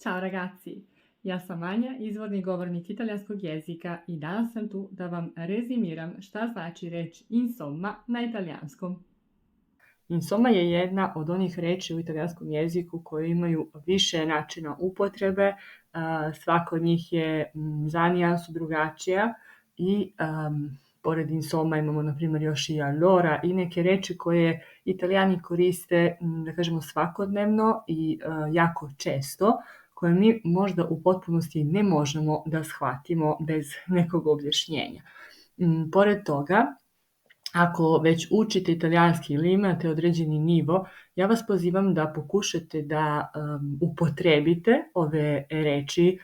Ćao ragazzi, ja sam Anja, izvorni govornik italijanskog jezika i danas sam tu da vam rezimiram šta znači reč insomma na italijanskom. Insomma je jedna od onih reči u italijanskom jeziku koje imaju više načina upotrebe, svaka od njih je za nijansu drugačija i pored insomma imamo na primjer još i allora i neke reči koje Italijani koriste, da kažemo svakodnevno i jako često, koje mi možda u potpunosti ne možemo da shvatimo bez nekog objašnjenja. Pored toga, ako već učite italijanski ili imate određeni nivo, ja vas pozivam da pokušate da upotrebite ove reči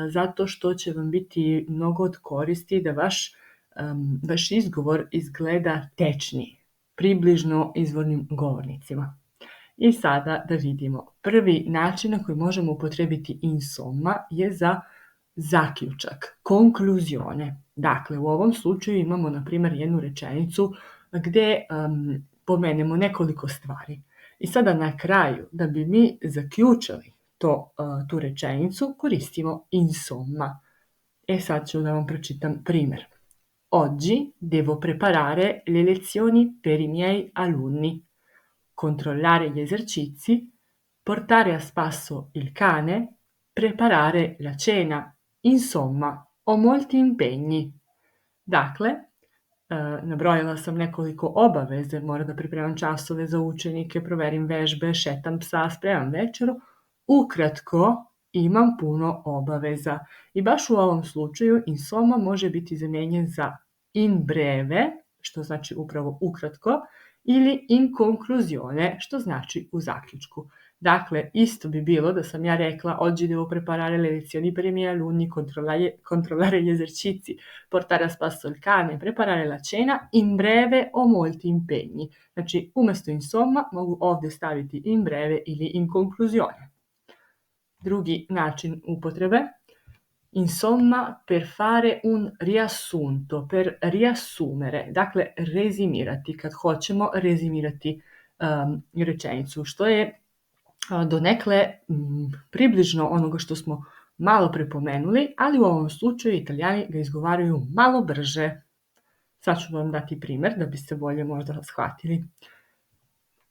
zato što će vam biti mnogo od koristi da vaš izgovor izgleda tečniji, približno izvornim govornicima. I sada da vidimo. Prvi način na koji možemo upotrebiti insomma je za zaključak, konkluzione. Dakle, u ovom slučaju imamo, na primjer, jednu rečenicu gde pomenemo nekoliko stvari. I sada na kraju, da bi mi zaključili tu rečenicu, koristimo insomma. E sad ću da vam pročitam primjer. Oggi devo preparare le lezioni per i miei alunni, controllare gli esercizi, portare a spasso il cane, preparare la cena. Insomma, ho molti impegni. Dakle, nabrojala sam nekoliko obaveze, moram da pripremam časove za učenike, proverim vežbe, šetam psa, spremam večeru. Ukratko, imam puno obaveza. I baš u ovom slučaju insomma može biti zamenjen za in breve, što znači upravo ukratko, ili in conclusione, što znači u zaključku. Dakle, isto bi bilo da sam ja rekla oggi devo preparare le lezioni per i miei alunni, controllare gli esercizi, portare a spasso il cane, preparare la cena, in breve ho molti impegni. Znači, umjesto insomma mogu ovdje staviti in breve ili in conclusione. Drugi način upotrebe, insomma per fare un riassunto, per riassumere, dakle rezimirati, kad hoćemo rezimirati rečenicu, što je donekle približno onoga što smo malo prepomenuli, ali u ovom slučaju Italijani ga izgovaraju malo brže. Sad ću vam dati primjer da biste bolje možda shvatili.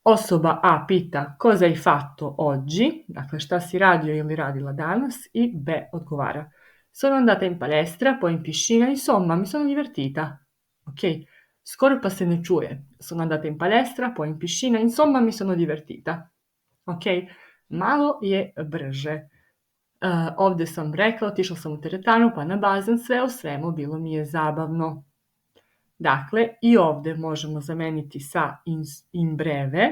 Osoba A pita cosa hai fatto oggi, dakle šta si radio ili radila danas, i B odgovara sono andata in palestra, poi in piscina, insomma mi sono divertita. Ok, skoro pa se ne čuje. Sono andata in palestra, poi in piscina, insomma mi sono divertita. Ok, malo je brže. Ovdje sam rekla, otišla sam u teretanu pa na bazen, sve u svemu bilo mi je zabavno. Dakle, i ovdje možemo zameniti sa in breve,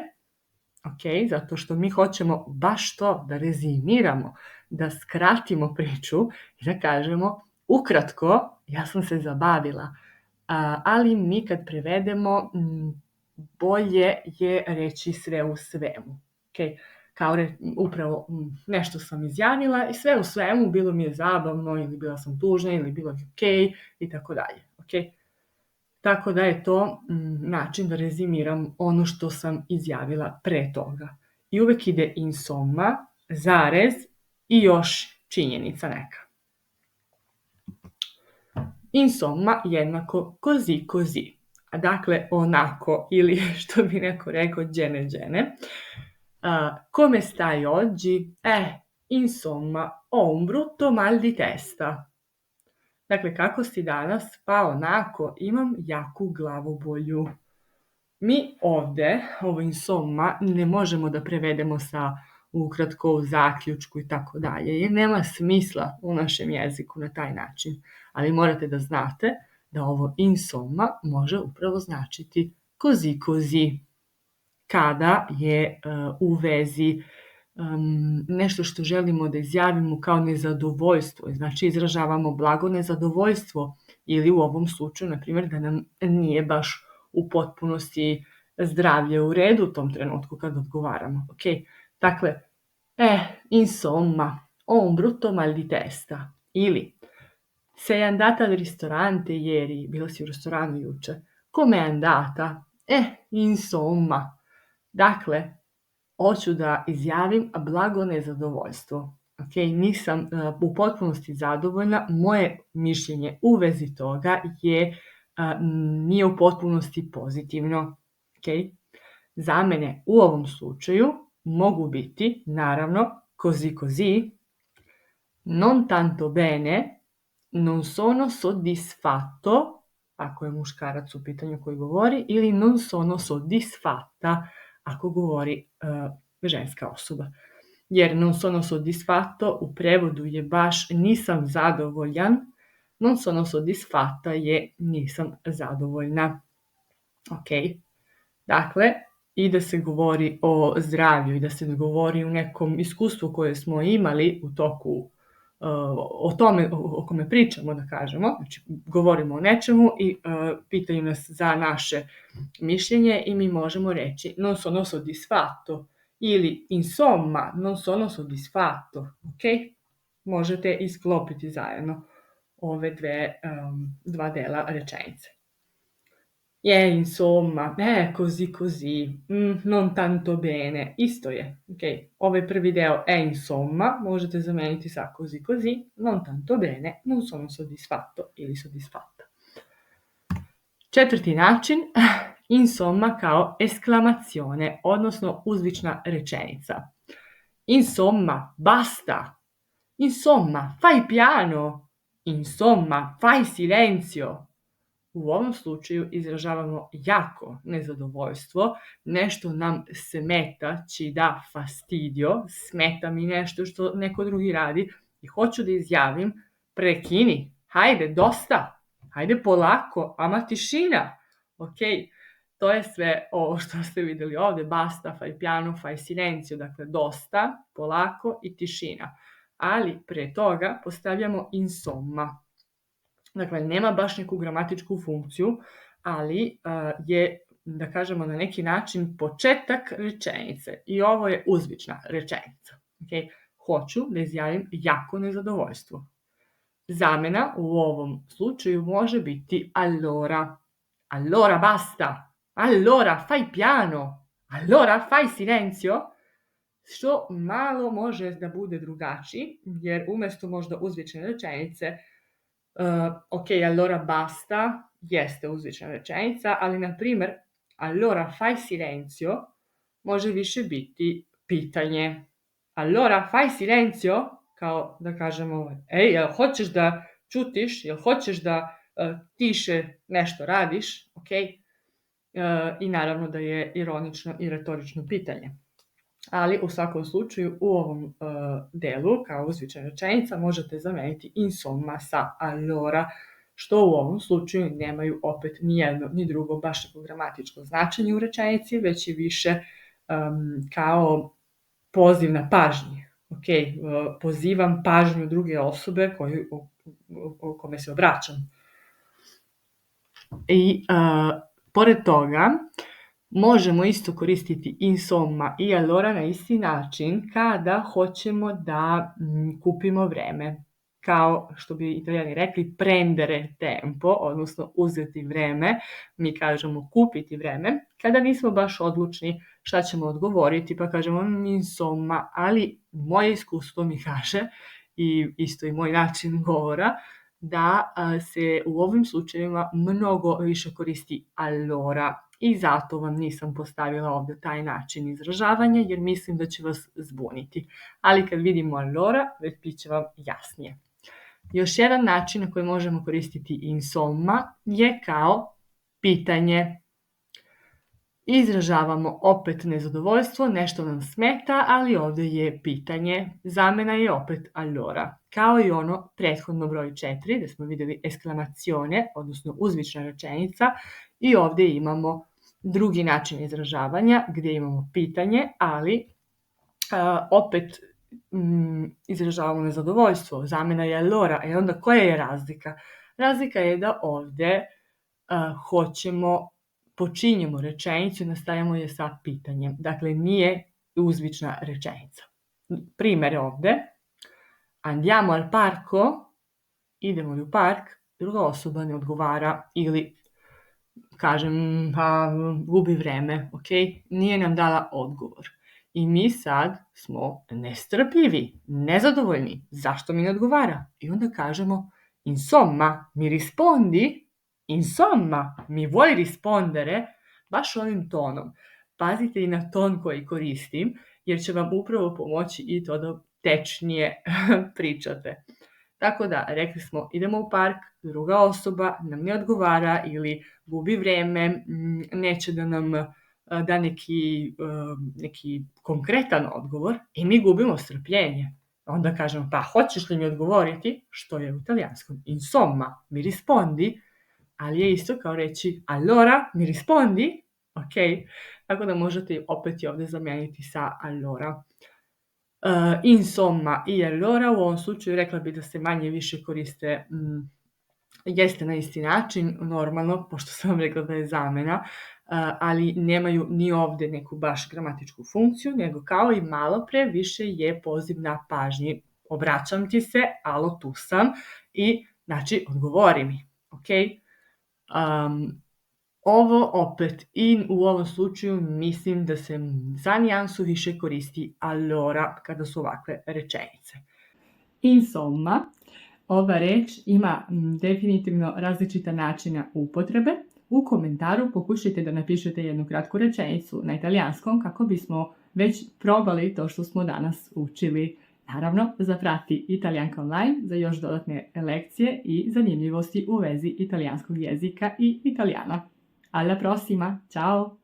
ok, zato što mi hoćemo baš to da rezimiramo, da skratimo priču i da kažemo ukratko, ja sam se zabavila, ali mi kad prevedemo bolje je reći sve u svemu. Okay? Kao upravo nešto sam izjavila i sve u svemu bilo mi je zabavno ili bila sam tužna ili bilo mi ok i tako dalje. Okay? Tako da je to način da rezimiram ono što sam izjavila pre toga. I uvek ide insomma, zarez i još činjenica neka. Insomma jednako così così. Dakle, onako, ili što bi neko rekao, džene. Come stai oggi? Insomma, ho un brutto mal di testa. Dakle, kako si danas? Pa onako, imam jaku glavobolju. Mi ovde, ovo insomma, ne možemo da prevedemo sa ukratko, u zaključku i tako dalje, jer nema smisla u našem jeziku na taj način. Ali morate da znate da ovo insomma može upravo značiti così così, kada je u vezi nešto što želimo da izjavimo kao nezadovoljstvo, znači izražavamo blago nezadovoljstvo ili u ovom slučaju, na primjer, da nam nije baš u potpunosti zdravlje u redu u tom trenutku kad odgovaramo. Okay? Dakle, insomma, ho un brutto mal di testa. Ili, sei andata al ristorante ieri, bila si u restoranu juče. Com'è andata? Insomma. Dakle, hoću da izjavim blago nezadovoljstvo. Ok, nisam u potpunosti zadovoljna, moje mišljenje u vezi toga nije u potpunosti pozitivno. Ok, za mene u ovom slučaju mogu biti, naravno, così, non tanto bene, non sono soddisfatto, ako je muškarac u pitanju koji govori, ili non sono soddisfatta, ako govori ženska osoba. Jer non sono soddisfatto u prevodu je baš nisam zadovoljan, non sono soddisfatta je nisam zadovoljna. Ok, dakle, i da se govori o zdravlju i da se govori o nekom iskustvu koje smo imali u toku o tome o kome pričamo, da kažemo, znači govorimo o nečemu i pitaju nas za naše mišljenje i mi možemo reći non sono soddisfatto ili insomma non sono soddisfatto, ok? Možete isklopiti zajedno ove dva dela rečenice. Insomma, così, non tanto bene, isto je, ok? Ovaj prvi deo insomma, možete zameniti sa così, non tanto bene, non sono soddisfatto ili soddisfatta. Četvrti način, insomma kao esklamazione, odnosno uzvična rečenica. Insomma, basta. Insomma, fai piano. Insomma, fai silenzio. U ovom slučaju izražavamo jako nezadovoljstvo, nešto nam smeta, ci da fastidio, smeta mi nešto što neko drugi radi i hoću da izjavim prekini, hajde, dosta, hajde polako, ama tišina, ok? To je sve ovo što ste vidjeli ovdje, basta, fai piano, fai silenzio, dakle dosta, polako i tišina. Ali pre toga postavljamo insomma. Dakle, nema baš neku gramatičku funkciju, ali je, da kažemo, na neki način početak rečenice. I ovo je uzvična rečenica. Okay? Hoću da izjavim jako nezadovoljstvo. Zamena u ovom slučaju može biti allora. Allora basta. Allora fai piano. Allora fai silenzio. Što malo može da bude drugačiji, jer umjesto možda uzvične rečenice ok, allora basta, jeste uzvična rečenica, ali na primjer, allora fai silenzio može više biti pitanje. Allora fai silenzio, kao da kažemo, jel hoćeš da čutiš, jel hoćeš da tiše nešto radiš, ok? I naravno da je ironično i retorično pitanje. Ali u svakom slučaju u ovom delu, kao uzvična rečenica, možete zameniti insomma sa allora, što u ovom slučaju nemaju opet ni jedno ni drugo baš neko gramatičko značenje u rečenici, već je više kao poziv na pažnju. Ok, pozivam pažnju druge osobe o kome se obraćam. I pored toga, možemo isto koristiti insomma i allora na isti način kada hoćemo da kupimo vreme. Kao što bi Italijani rekli prendere tempo, odnosno uzeti vreme, mi kažemo kupiti vreme, kada nismo baš odlučni šta ćemo odgovoriti, pa kažemo insomma, ali moje iskustvo mi kaže, i isto i moj način govora, da se u ovim slučajevima mnogo više koristi allora. I zato vam nisam postavila ovdje taj način izražavanja, jer mislim da će vas zbuniti. Ali kad vidimo allora, već bit će vam jasnije. Još jedan način na koji možemo koristiti insomma je kao pitanje. Izražavamo opet nezadovoljstvo, nešto nam smeta, ali ovdje je pitanje. Zamena je opet allora. Kao i ono prethodno broj 4, gdje smo vidjeli esklamazione, odnosno uzvična rečenica, i ovdje imamo drugi način izražavanja, gdje imamo pitanje, ali opet izražavamo nezadovoljstvo. Zamena je allora. I onda koja je razlika? Razlika je da ovdje počinjemo rečenicu i nastavljamo je sa pitanjem. Dakle, nije uzvična rečenica. Primjer ovdje. Andiamo al parco, idemo li u park, druga osoba ne odgovara ili kažem, gubi vreme, ok? Nije nam dala odgovor. I mi sad smo nestrpljivi, nezadovoljni. Zašto mi ne odgovara? I onda kažemo, insomma, mi rispondi? Insomma, mi vuoi rispondere? Baš ovim tonom. Pazite i na ton koji koristim, jer će vam upravo pomoći i to da tečnije pričate. Tako da, rekli smo, idemo u park, druga osoba nam ne odgovara ili gubi vreme, neće da nam da neki konkretan odgovor i mi gubimo strpljenje. Onda kažemo, pa hoćeš li mi odgovoriti, što je u italijanskom insomma, mi rispondi, ali je isto kao reći allora, mi rispondi, ok? Tako da možete opet i ovde zamijeniti sa allora. Insomma i allora, u ovom slučaju rekla bi da se manje više koriste, jeste na isti način, normalno, pošto sam vam rekla da je zamena, ali nemaju ni ovde neku baš gramatičku funkciju, nego kao i malo pre više je poziv na pažnji. Obraćam ti se, alo, tu sam i, znači, odgovori mi, ok? Ovo opet i u ovom slučaju mislim da se za nijansu više koristi allora kada su ovakve rečenice. Insomma, ova reč ima definitivno različita načina upotrebe. U komentaru pokušajte da napišete jednu kratku rečenicu na italijanskom kako bismo već probali to što smo danas učili. Naravno, zaprati Italijanka online za još dodatne lekcije i zanimljivosti u vezi italijanskog jezika i italijana. Alla prossima, ciao!